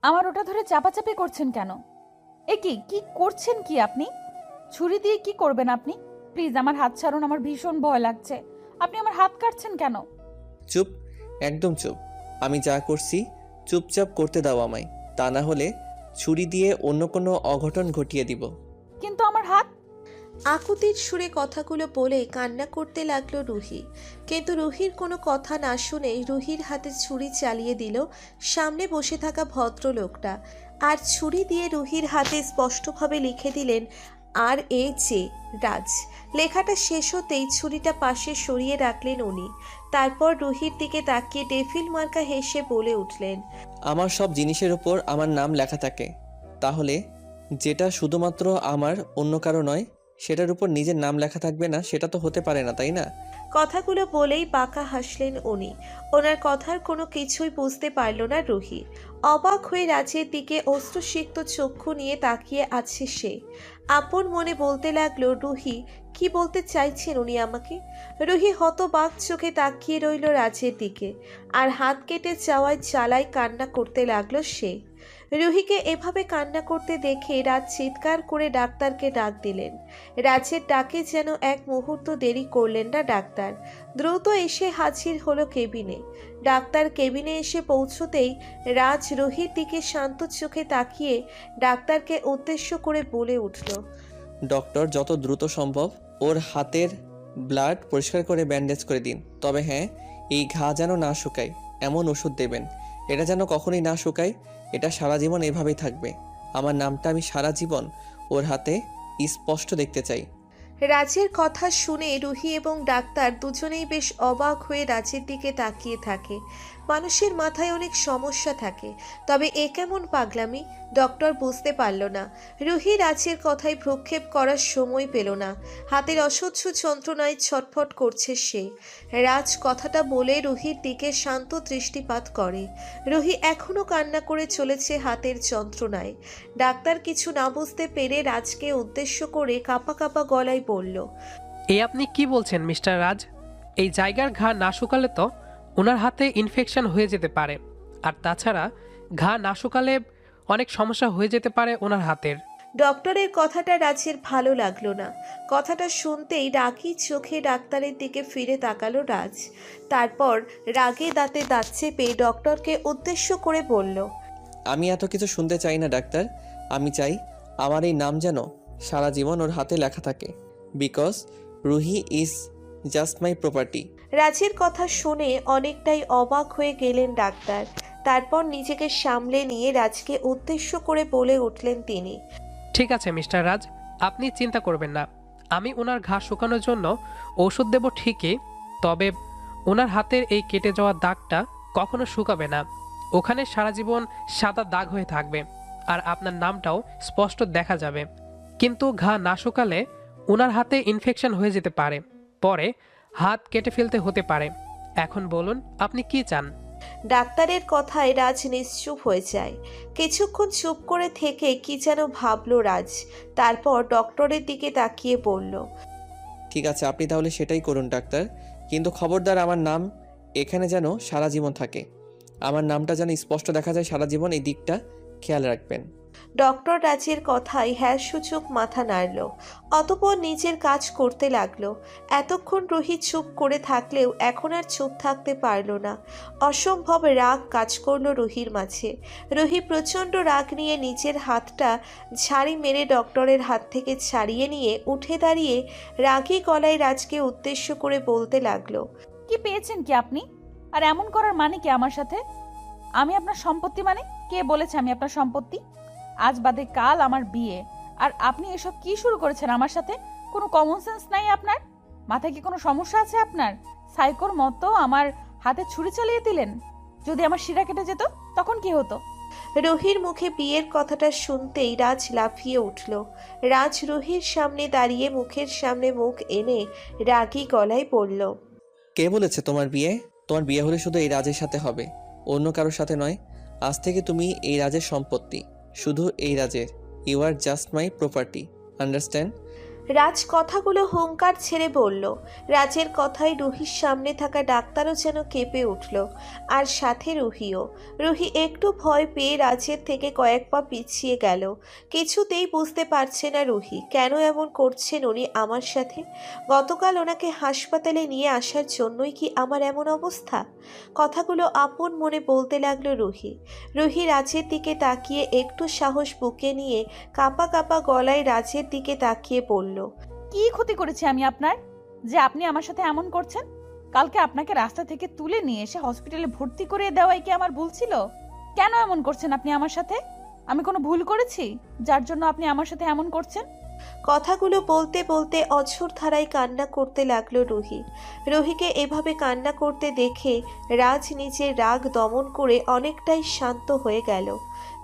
আমার ওটা ধরে চাপাচাপি করছেন কেন? এ কি কি করছেন কি আপনি? ছুরি দিয়ে কি করবেন আপনি? প্লিজ আমার হাত ছাড়ুন, আমার ভীষণ ভয় লাগছে। আপনি আমার হাত কাটছেন কেন? চুপ, একদম চুপ। আমি যা করছি চুপচাপ করতে দাও আমায়, তা না হলে ছুরি দিয়ে অন্য কোনো অঘটন ঘটিয়ে দিব। কিন্তু আমার হাত। আকুতির সুরে কথাগুলো বলে কান্না করতে লাগলো রুহি। কিন্তু রুহির কোনো কথা না শুনে রুহির হাতে ছুরি চালিয়ে দিল সামনে বসে থাকা ভদ্রলোকটা। আর ছুরি দিয়ে রুহির হাতে স্পষ্টভাবে লিখে দিলেন RAJ, রাজ। লেখাটা শেষ হতেই ছুরিটা পাশে সরিয়ে রাখলেন উনি। তারপর রুহির দিকে তাকিয়ে ডেভিল মার্কা হেসে বলে উঠলেন, আমার সব জিনিসের ওপর আমার নাম লেখা থাকে, তাহলে যেটা শুধুমাত্র আমার, অন্য কারো নয়, সেটার উপর নিজের নাম লেখা থাকবে না? সেটা তো হতে পারে না, তাই না? কথাগুলো বলেই বাঁকা হাসলেন উনি। ওনার কথার কোনো কিছুই বুঝতে পারল না রুহি। অবাক হয়ে রাজের দিকে অশ্রুসিক্ত চক্ষু নিয়ে তাকিয়ে আছে সে। আপন মনে বলতে লাগলো, রুহি কি বলতে চাইছেন উনি আমাকে? রুহি হতবাক চোখে তাকিয়ে রইল রাজের দিকে। আর হাত কেটে যাওয়ায় জ্বালায় কান্না করতে লাগলো সে। রুহিকে এভাবে কান্না করতে দেখে রাজ চিৎকার করে ডাক্তারকে ডাক দিলেন। রাজের ডাকে যেন এক মুহূর্ত দেরি করলেন না ডাক্তার। দ্রুত এসে হাজির হলো কেবিনে। ডাক্তার কেবিনে এসে পৌঁছতেই রাজ রুহির দিকে শান্ত চোখে তাকিয়ে ডাক্তারকে উদ্দেশ্য করে বলে উঠল, ডক্টর, যত দ্রুত সম্ভব ওর হাতের ব্লাড পরিষ্কার করে ব্যান্ডেজ করে দিন। তবে হ্যাঁ, এই ঘা যেন না শুকায় এমন ওষুধ দেবেন। এটা যেন কখনোই না শুকায়, এটা সারা জীবন এভাবেই থাকবে। আমার নামটা আমি সারা জীবন ওর হাতে স্পষ্ট দেখতে চাই। রাজের কথা শুনে রুহি এবং ডাক্তার দুজনেই বেশ অবাক হয়ে রাজের দিকে তাকিয়ে থাকে। মানুষের মাথায় অনেক সমস্যা থাকে, তবে এ কেমন পাগলামি ডক্টর বুঝতে পারল না। রুহি রাজের কথায় ভ্রুক্ষেপ করার সময় পেল না। হাতের অসহ্য যন্ত্রণায় ছটফট করছে সে। রাজ কথাটা বলে রুহির দিকে শান্ত দৃষ্টিপাত করে। রুহি এখনো কান্না করে চলেছে হাতের যন্ত্রণায়। ডাক্তার কিছু না বুঝতে পেরে রাজকে উদ্দেশ্য করে কাঁপা কাঁপা গলায় বলল, এই আপনি কি বলছেন মিস্টার রাজ? এই জায়গার ঘা না শুকালে তো ওনার হাতে ইনফেকশন হয়ে যেতে পারে। আর তাছাড়া ঘা না শুকালে অনেক সমস্যা হয়ে যেতে পারে ওনার হাতের। ডক্টরের কথাটা রাজের ভালো লাগলো না। কথাটা শুনতেই রাগী চোখে ডাক্তারের দিকে ফিরে তাকালো রাজ। তারপর রাগে দাঁতে দাঁত চেপে ডক্টরকে উদ্দেশ্য করে বলল, আমি এত কিছু শুনতে চাই না ডাক্তার। আমি চাই আমার এই নাম যেন সারা জীবন ওর হাতে লেখা থাকে, because Ruhi is just my property. রাজের কথা শুনে অনেকটাই অবাক হয়ে গেলেন ডাক্তার। তারপর নিজেকে সামলে নিয়ে রাজকে উদ্দেশ্য করে বলে উঠলেন তিনি, ঠিক আছে মিস্টার রাজ, আপনি চিন্তা করবেন না। আমি ওনার ঘা শুকানোর জন্য ওষুধ দেব ঠিকই, তবে ওনার হাতের এই কেটে যাওয়া দাগটা কখনো শুকাবে না। ওখানে সারা জীবন সাদা দাগ হয়ে থাকবে, আর আপনার নামটাও স্পষ্ট দেখা যাবে। কিন্তু ঘা না শুকালে ওনার হাতে ইনফেকশন হয়ে যেতে পারে, পরে হাত কেটে ফেলতে হতে পারে। এখন বলুন আপনি কি চান? ডাক্তারের কথায় রাজ নিশ্চুপ হয়ে যায়। কিছুক্ষণ চুপ করে থেকে কি যেন ভাবলো রাজ। তারপর ডক্টরের দিকে তাকিয়ে বলল, ঠিক আছে, আপনি তাহলে সেটাই করুন ডাক্তার, কিন্তু খবরদার আমার নাম এখানে যেন সারা জীবন থাকে। আমার নামটা যেন স্পষ্ট দেখা যায় সারা জীবন, এই দিকটা খেয়াল রাখবেন। ডক্টর রাজের কথায় হ্যাঁ সূচক মাথা নাড়ল। অতঃপর নিজের কাজ করতে লাগলো। এতক্ষণ রুহি চুপ করে থাকলেও এখন আর চুপ থাকতে পারল না। অসম্ভব রাগ কাজ করলো রুহির মাঝে। রুহি প্রচণ্ড রাগ নিয়ে নিজের হাতটা ঝাড়ি মেরে ডক্টরের হাত থেকে ছাড়িয়ে নিয়ে উঠে দাঁড়িয়ে রাগী গলায় রাজকে উদ্দেশ্য করে বলতে লাগলো, কি পেয়েছেন কি আপনি? আর এমন করার মানে কি আমার সাথে? আমি আপনার সম্পত্তি মানে? কে বলেছে আমি আপনার সম্পত্তি? আজ বাদে কাল আমার বিয়ে, আর আপনি এসব কি শুরু করেছেন আমার সাথে? কোনো কমন সেন্স নাই আপনার? মাথায় কি কোনো সমস্যা আছে আপনার? সাইকোর মতো আমার হাতে ছুরি চালিয়ে দিলেন। যদি আমার শিরা কেটে যেত তখন কি হতো? রুহির মুখে বিয়ের কথাটা শুনতেই রাজ লাফিয়ে উঠল। রাজ রুহির সামনে দাঁড়িয়ে মুখের সামনে মুখ এনে রাগী গলায় বলল, কে বলেছে তোমার বিয়ে? তোমার বিয়ে হলে শুধু এই রাজের সাথে হবে, অন্য কারোর সাথে নয়। আজ থেকে তুমি এই রাজের সম্পত্তি, শুধু এই রাজের। You are just my property, understand? Raj কথাগুলো হুংকার ছেড়ে বলল। রাজের কথায় রুহির সামনে থাকা ডাক্তারও যেন কেঁপে উঠল, আর সাথে রুহিও। রুহি একটু ভয় পেয়ে রাজের থেকে কয়েক পা পিছিয়ে গেল। কিছুতেই বুঝতে পারছে না রুহি কেন এমন করছেন উনি আমার সাথে। গতকাল ওনাকে হাসপাতালে নিয়ে আসার জন্যই কি আমার এমন অবস্থা? কথাগুলো আপন মনে বলতে লাগলো রুহি। রুহি রাজের দিকে তাকিয়ে একটু সাহস বুকে নিয়ে কাঁপা কাঁপা গলায় রাজের দিকে তাকিয়ে বলল, কি ক্ষতি করেছি আমি আপনার, যে আপনি আমার সাথে এমন করছেন? কালকে আপনাকে রাস্তা থেকে তুলে নিয়ে এসে হসপিটালে ভর্তি করিয়ে দেওয়াই কি আমার ভুল ছিল? কেন এমন করছেন আপনি আমার সাথে? আমি কোনো ভুল করেছি যার জন্য আপনি আমার সাথে এমন করছেন? কথাগুলো বলতে বলতে অঝোর ধারায় কান্না করতে লাগলো রুহি। রুহিকে এভাবে কান্না করতে দেখে রাজ নিজের রাগ দমন করে অনেকটাই শান্ত হয়ে গেল।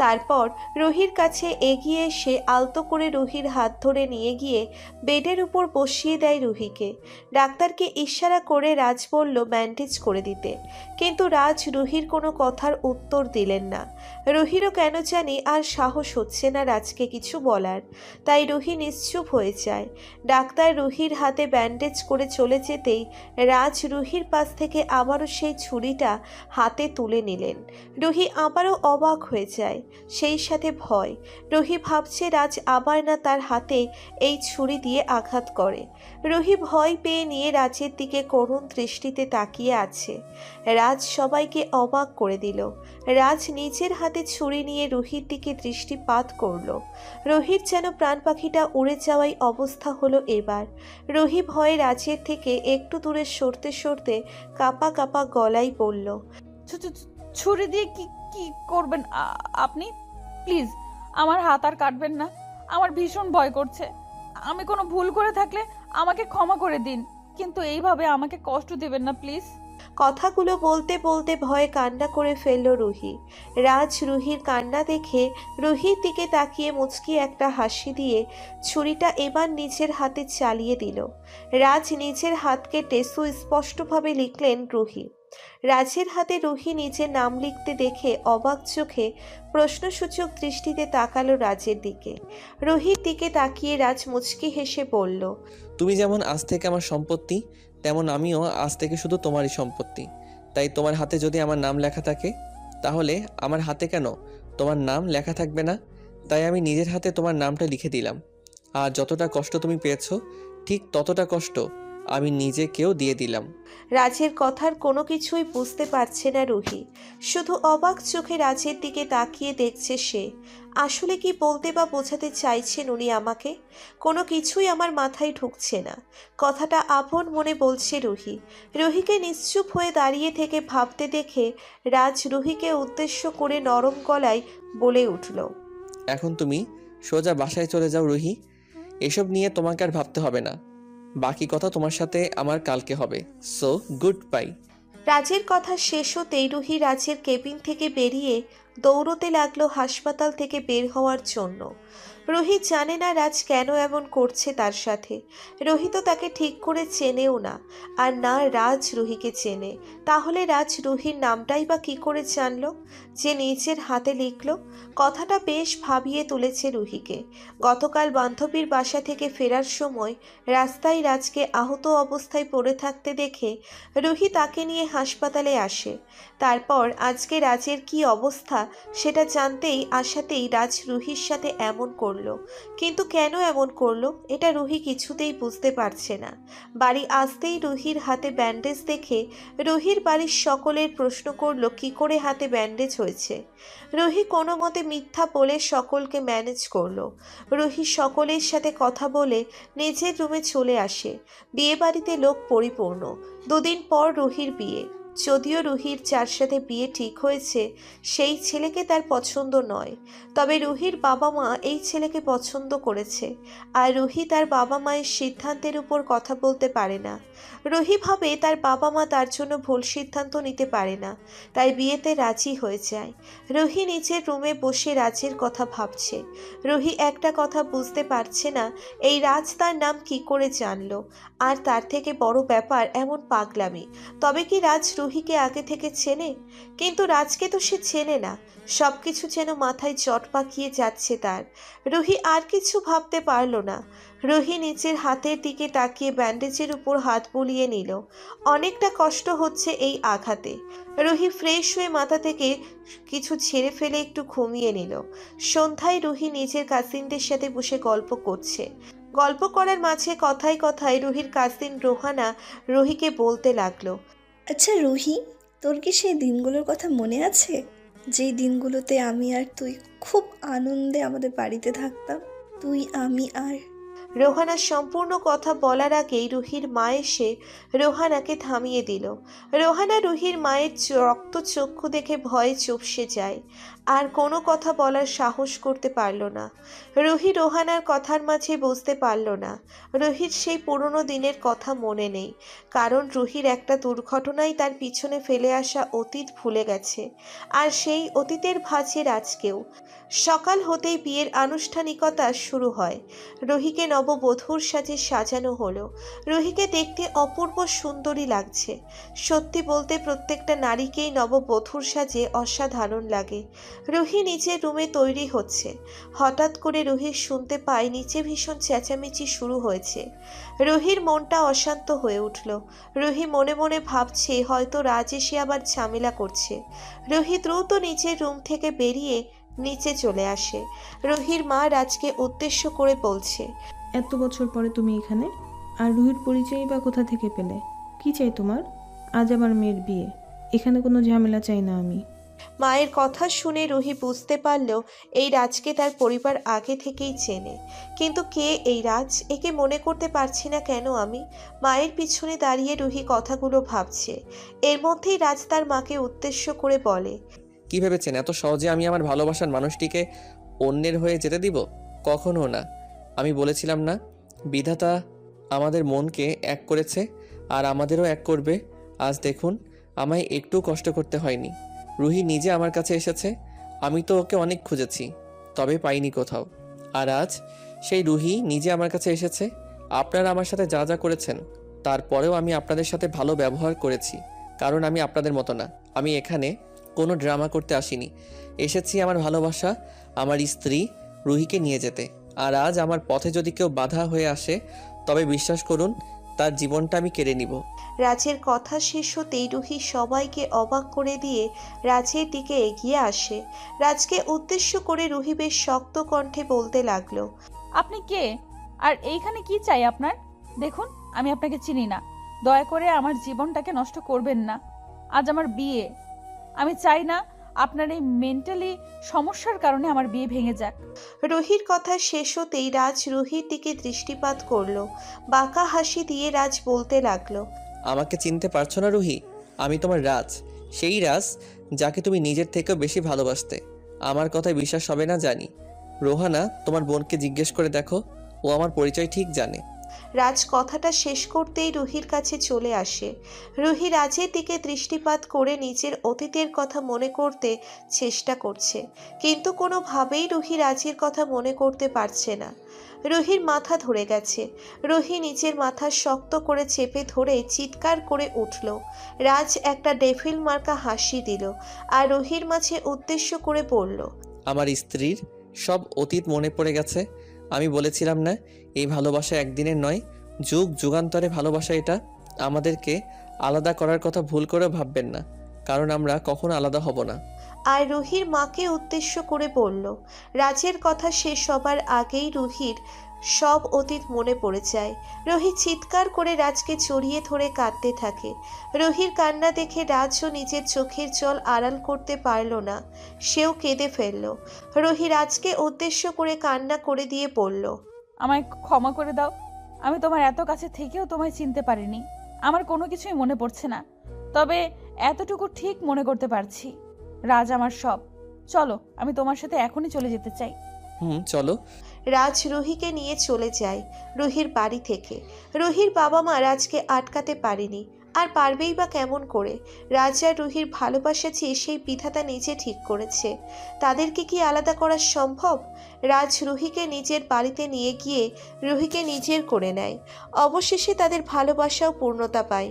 তারপর রুহির কাছে এগিয়ে এসে আলতো করে রুহির হাত ধরে নিয়ে গিয়ে বেডের উপর বসিয়ে দেয় রুহিকে। ডাক্তারকে ইশারা করে রাজ বলল ব্যান্ডেজ করে দিতে, কিন্তু রাজ রুহির কোনো কথার উত্তর দিলেন না। রুহিরও কেন জানি আর সাহস হচ্ছে না রাজকে কিছু বলার, তাই রুহি নিশ্চুপ হয়ে যায়। ডাক্তার রুহির হাতে ব্যান্ডেজ করে চলে যেতেই রাজ রুহির পাশ থেকে আবারও সেই ছুরিটা হাতে তুলে নিলেন। রুহি আবারও অবাক হয়ে যায়, সেই সাথে ভয়। রুহি ভাবছে রাজ আবার না তার হাতে এই ছুরি দিয়ে আঘাত করে। রুহি ভয় পেয়ে নিয়ে রাজের দিকে করুণ দৃষ্টিতে তাকিয়ে আছে। রাজ সবাইকে অবাক করে দিল। রাজ নিজের হাতে ছুরি নিয়ে রুহির দিকে দৃষ্টিপাত করলো। রুহির যেন প্রাণ পাখিটা উড়ে যাওয়াই অবস্থা হলো এবার। রুহি ভয়ে রাজের থেকে একটু দূরে সরতে সরতে কাঁপা কাঁপা গলায় বলল, ছুরি দিয়ে কি কি করবেন আপনি? প্লিজ আমার হাত আর কাটবেন না, আমার ভীষণ ভয় করছে। আমি কোনো ভুল করে থাকলে আমাকে ক্ষমা করে দিন, কিন্তু এইভাবে আমাকে কষ্ট দেবেন না প্লিজ। কথাগুলো বলতে বলতে ভয়ে কান্না করে ফেলল রুহি। রাজ রুহির কান্না দেখে রুহির দিকে তাকিয়ে মুচকি একটা হাসি দিয়ে ছুরিটা এবার নিজের হাতে চালিয়ে দিল। রাজ নিজের হাত কেটে সুস্পষ্টভাবে লিখলেন রুহি। রাজের হাতে রুহি নিজের নাম লিখতে দেখে অবাক চোখে প্রশ্নসূচক দৃষ্টিতে তাকালো রাজের দিকে। রুহির দিকে তাকিয়ে রাজ মুচকি হেসে বলল, তুমি যেমন আজ থেকে আমার সম্পত্তি, তেমন আমিও আজ থেকে শুধু তোমারই সম্পত্তি। তাই তোমার হাতে যদি আমার নাম লেখা থাকে, তাহলে আমার হাতে কেন তোমার নাম লেখা থাকবে না? তাই আমি নিজের হাতে তোমার নামটা লিখে দিলাম। আর যতটা কষ্ট তুমি পেয়েছো, ঠিক ততটা কষ্ট আমি নিজেকেও দিয়ে দিলাম। রাজের কথার কোনো কিছুই বুঝতে পারছে না রুহি। শুধু অবাক চোখে রাজের দিকে তাকিয়ে দেখছে সে। আসলে কি বলতে বা বোঝাতে চাইছেন উনি আমাকে? কোনো কিছুই আমার মাথায় ঢুকছে না। কথাটা আপন মনে বলছে রুহি। রুহিকে নিশ্চুপ হয়ে দাঁড়িয়ে থেকে ভাবতে দেখে রাজ রুহিকে উদ্দেশ্য করে নরম গলায় বলে উঠল, এখন তুমি সোজা বাসায় চলে যাও রুহি। এসব নিয়ে তোমাকে আর ভাবতে হবে না। বাকি কথা তোমার সাথে আমার কালকে হবে। So good bye. রাজের কথা শেষ হতেই রুহি রাজের কেবিন থেকে বেরিয়ে দৌড়তে লাগলো হাসপাতাল থেকে বের হওয়ার জন্য। রুহি জানে না রাজ কেন এমন করছে তার সাথে। রুহি তো তাকে ঠিক করে চেনেও না, আর না রাজ রুহিকে চেনে। তাহলে রাজ রুহির নামটাই বা কি করে জানলো যে নিজের হাতে লিখলো? কথাটা বেশ ভাবিয়ে তুলেছে রুহিকে। গতকাল বান্ধবীর বাসা থেকে ফেরার সময় রাস্তায় রাজকে আহত অবস্থায় পড়ে থাকতে দেখে রুহি তাকে নিয়ে হাসপাতালে আসে। তারপর আজকে রাজের কি অবস্থা সেটা জানতেই আসাতেই রাজ রুহির সাথে এমন করলো। কিন্তু কেন এমন করলো এটা রুহি কিছুতেই বুঝতে পারছে না। বাড়ি আসতেই রুহির হাতে ব্যান্ডেজ দেখে রুহির বাড়ির সকলের প্রশ্ন করলো কি করে হাতে ব্যান্ডেজ হয়েছে। রুহি কোনো মতে মিথ্যা বলে সকলকে ম্যানেজ করলো। রুহি সকলের সাথে কথা বলে নিজের রুমে চলে আসে। বিয়ে বাড়িতে লোক পরিপূর্ণ। দুদিন পর রুহির বিয়ে। যদিও রুহির যার সাথে বিয়ে ঠিক হয়েছে সেই ছেলেকে তার পছন্দ নয়, তবে রুহির বাবা মা এই ছেলেকে পছন্দ করেছে, আর রুহি তার বাবা মায়ের সিদ্ধান্তের উপর কথা বলতে পারে না। রুহি ভাবে তার বাবা মা তার জন্য ভুল সিদ্ধান্ত নিতে পারে না, তাই বিয়েতে রাজি হয়ে যায়। রুহি নিজের রুমে বসে রাজের কথা ভাবছে। রুহি একটা কথা বুঝতে পারছে না, এই রাজ তার নাম কি করে জানলো, আর তার থেকে বড় ব্যাপার এমন পাগলামি। তবে কি রাজ রুহিকে আগে থেকে চেনে? কিন্তু রাজকে তো সে চেনে না। সবকিছু যেন মাথায় চট পাকিয়ে যাচ্ছে তার। রুহি আর কিছু ভাবতে পারল না। রুহি নিচের হাতের দিকে তাকিয়ে ব্যান্ডেজের উপর হাত বুলিয়ে নিল। অনেকটা কষ্ট হচ্ছে এই আঘাতে। রুহি ফ্রেশ হয়ে মাথা থেকে কিছু ছেড়ে ফেলে একটু ঘুমিয়ে নিল। সন্ধ্যায় রুহি নিজের কাজিনদের সাথে বসে গল্প করছে। গল্প করার মাঝে কথায় কথায় রুহির কাজিন রোহানা রুহিকে বলতে লাগলো। আচ্ছা রুহি, তোর কি সেই দিনগুলোর কথা মনে আছে, যেই দিনগুলোতে আমি আর তুই খুব আনন্দে আমাদের বাড়িতে থাকতাম, তুই আমি আর রোহানার সম্পূর্ণ কথা বলার আগেই রুহির মা এসে রোহানাকে থামিয়ে দিল। রোহানা রুহির মায়ের রক্তচক্ষু দেখে ভয়ে চুপসে যায়, আর কোনো কথা বলার সাহস করতে পারল না। রুহি রোহানার কথার মাঝে বুঝতে পারল না রুহির সেই পুরনো দিনের কথা মনে নেই, কারণ রুহির একটা দুর্ঘটনাই তার পিছনে ফেলে আসা অতীত ভুলে গেছে, আর সেই অতীতের ভাঁজে আজকেও। সকাল হতেই বিয়ের আনুষ্ঠানিকতা শুরু হয়। রুহিকে নববধূর সাজে সাজানো হলো। রুহিকে দেখতে অপূর্ব সুন্দরী লাগছে। সত্যি বলতে প্রত্যেকটা নারীকেই নববধূর সাজে অসাধারণ লাগে। রুহি নিচের রুমে তৈরি হচ্ছে। হঠাৎ করে রুহি শুনতে পায় নিচে ভীষণ চেঁচামেচি শুরু হয়েছে। রুহির মনটা অশান্ত হয়ে উঠল। রুহি মনে মনে ভাবছে হয়তো রাজ এসে আবার ঝামেলা করছে। রুহি দ্রুত নিচের রুম থেকে বেরিয়ে নিচে চলে আসে। রুহির মা রাজকে উদ্দেশ্য করে বলছে, এত বছর পরে তুমি এখানে, আর রুহির পরিচয় বা কোথা থেকে পেলে? কি চাই তোমার? আজ আমার মেয়ের বিয়ে, এখানে কোনো ঝামেলা চাই না আমি। মায়ের কথা শুনে রুহি বুঝতে পারল এই রাজকে তার পরিবার আগে থেকেই চেনে। কিন্তু কে এই রাজ? একে মনে করতে পারছি না কেন আমি? মায়ের পিছনে দাঁড়িয়ে রুহি কথাগুলো ভাবছে। এর মধ্যেই রাজ তার মাকে উদ্দেশ্য করে বলে, কি ভেবেছেন এত সহজে আমি আমার ভালোবাসার মানুষটিকে অন্যের হয়ে যেতে দিব? কখনো না। আমি বলেছিলাম না, বিধাতা আমাদের মনকে এক করেছে আর আমাদেরও এক করবে। আজ দেখুন, আমায় একটু কষ্ট করতে হয়নি। রুহি নিজে আমার কাছে এসেছে। আমি তো ওকে অনেক খুঁজেছি, তবে পাইনি কোথাও। আর আজ সেই রুহি নিজে আমার কাছে এসেছে। আপনারা আমার সাথে যা যা করেছেন, তারপরেও আমি আপনাদের সাথে ভালো ব্যবহার করেছি, কারণ আমি আপনাদের মতো না। আমি এখানে কোনো ড্রামা করতে আসিনি। এসেছি আমার ভালোবাসা, আমার স্ত্রী রুহিকে নিয়ে যেতে। আর আজ আমার পথে যদি কেউ বাধা হয়ে আসে, তবে বিশ্বাস করুন তার জীবনটা আমি কেড়ে নিব। রাজের কথা শেষ হতেই রুহি সবাইকে অবাক করে দিয়ে রাজের দিকে এগিয়ে আসে। রাজকে উদ্দেশ্য করে রুহি বেশ শক্ত কণ্ঠে বলতে লাগলো, আপনি কে? আর এইখানে কি চাই আপনার? দেখুন, আমি আপনাকে চিনি না। দয়া করে আমার জীবনটাকে নষ্ট করবেন না। আজ আমার বিয়ে। আমি চাই না আপনার এই মেন্টালি সমস্যার কারণে আমার বিয়ে ভেঙে যাক। রুহির কথা শেষ হতেই রাজ রুহির দিকে দৃষ্টিপাত করলো। বাঁকা হাসি দিয়ে রাজ বলতে লাগলো, আমাকে চিনতে পারছো না রুহি? আমি তোমার রাজ, সেই রাজ যাকে তুমি নিজের থেকেও বেশি ভালোবাসতে। আমার কথায় বিশ্বাস হবে না জানি। রোহানা, তোমার বোনকে জিজ্ঞেস করে দেখো, ও আমার পরিচয় ঠিক জানে। রাজ কথাটা শেষ করতেই রুহির কাছে চলে আসে। রুহি রাজের দিকে দৃষ্টিপাত করে নিজের অতীতের কথা মনে করতে চেষ্টা করছে, কিন্তু কোনোভাবেই রুহি রাজের কথা মনে করতে পারছে না। রুহির মাথা ধরে গেছে। রুহি নিজের মাথা শক্ত করে চেপে ধরে চিৎকার করে উঠল। রাজ একটা ডেভিল মার্কা হাসি দিল আর রুহির মাঝে উদ্দেশ্য করে বলল, আমার স্ত্রীর সব অতীত মনে পড়ে গেছে। আমি বলেছিলাম না, এই ভালোবাসা একদিনের নয়, যুগ যুগান্তরে ভালোবাসা। এটা আমাদেরকে আলাদা করার কথা ভুল করেও ভাববেন না, কারণ আমরা কখনো আলাদা হব না। আর রুহির মাকে উদ্দেশ্য করে বলল। রাজের কথা শেষ হবার আগেই রুহির সব অতীত মনে পড়ে যায়। রুহি চিৎকার করে রাজকে জড়িয়ে ধরে কাঁদতে থাকে। রুহির কান্না দেখে রাজও নিজের চোখের জল আড়াল করতে পারল না, সেও কেঁদে ফেলল। রুহি রাজকে উদ্দেশ্য করে কান্না করে দিয়ে বলল, আমায় ক্ষমা করে দাও। আমি তোমার এত কাছে থেকেও তোমায় চিনতে পারিনি। আমার কোনো কিছুই মনে পড়ছে না, তবে এতটুকু ঠিক মনে করতে পারছি, রাজ আমার সব। চলো, আমি তোমার সাথে এখনই চলে যেতে চাই। চলো। রাজ রুহিকে নিয়ে চলে যায় রুহির বাড়ি থেকে। রুহির বাবা মা রাজকে আটকাতে পারেনি, আর পারবেই বা কেমন করে? রাজ আর রুহির ভালোবাসা যে সেই বিধাতা নিজে ঠিক করেছে, তাদেরকে কি আলাদা করা সম্ভব? রাজ রুহিকে নিজের বাড়িতে নিয়ে গিয়ে রুহিকে নিজের করে নেয়। অবশেষে তাদের ভালোবাসাও পূর্ণতা পায়।